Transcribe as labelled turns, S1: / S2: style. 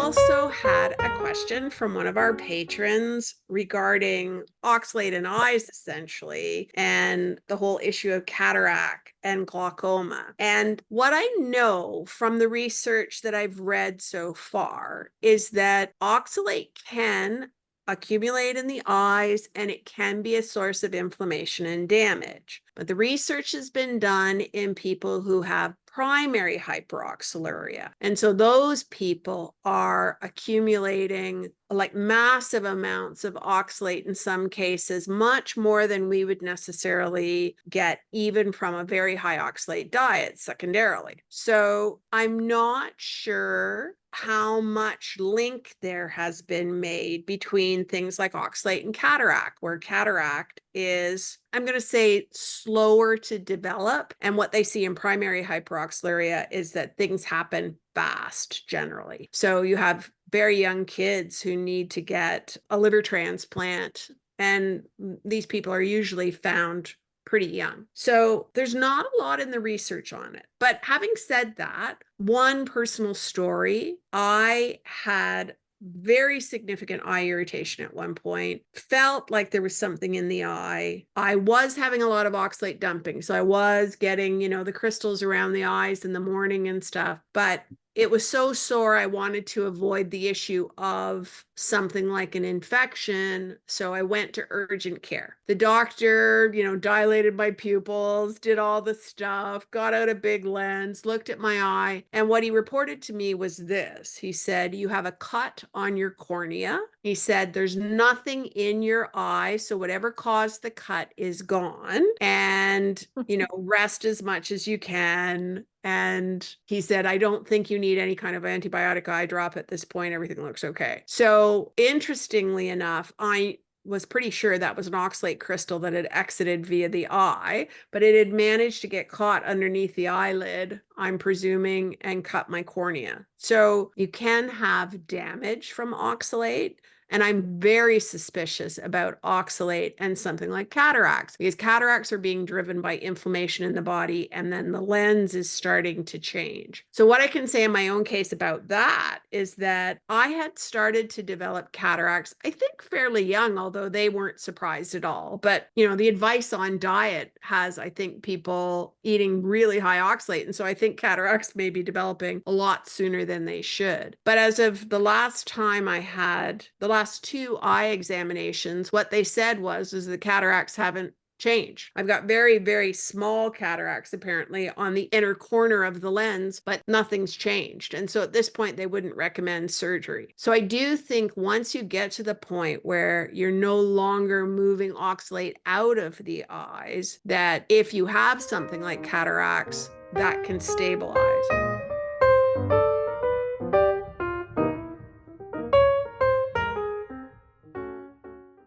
S1: also had a question from one of our patrons regarding oxalate in eyes, essentially, and the whole issue of cataract and glaucoma. And what I know from the research that I've read so far is that oxalate can accumulate in the eyes and it can be a source of inflammation and damage. But the research has been done in people who have primary hyperoxaluria. And so those people are accumulating like massive amounts of oxalate in some cases, much more than we would necessarily get even from a very high oxalate diet secondarily. So I'm not sure how much link there has been made between things like oxalate and cataract, where cataract is, I'm going to say, slower to develop. And what they see in primary hyperoxaluria is that things happen fast generally. So you have very young kids who need to get a liver transplant, and these people are usually found pretty young. So there's not a lot in the research on it. But having said that, one personal story, I had very significant eye irritation at one point, felt like there was something in the eye. I was having a lot of oxalate dumping. So I was getting, the crystals around the eyes in the morning and stuff, but it was so sore, I wanted to avoid the issue of something like an infection. So I went to urgent care. The doctor, dilated my pupils, did all the stuff, got out a big lens, looked at my eye. And what he reported to me was this. He said, "You have a cut on your cornea." He said, "There's nothing in your eye. So whatever caused the cut is gone. And, rest as much as you can." And he said, "I don't think you need any kind of antibiotic eye drop at this point. Everything looks okay." So interestingly enough, I was pretty sure that was an oxalate crystal that had exited via the eye, but it had managed to get caught underneath the eyelid, I'm presuming, and cut my cornea. So you can have damage from oxalate. And I'm very suspicious about oxalate and something like cataracts, because cataracts are being driven by inflammation in the body, and then the lens is starting to change. So what I can say in my own case about that is that I had started to develop cataracts, I think fairly young, although they weren't surprised at all. But, the advice on diet has, I think, people eating really high oxalate. And so I think cataracts may be developing a lot sooner than they should. But as of the last time I had the last two eye examinations, what they said was the cataracts haven't changed. I've got very, very small cataracts apparently on the inner corner of the lens, but nothing's changed. And so at this point, they wouldn't recommend surgery. So I do think once you get to the point where you're no longer moving oxalate out of the eyes, that if you have something like cataracts, that can stabilize.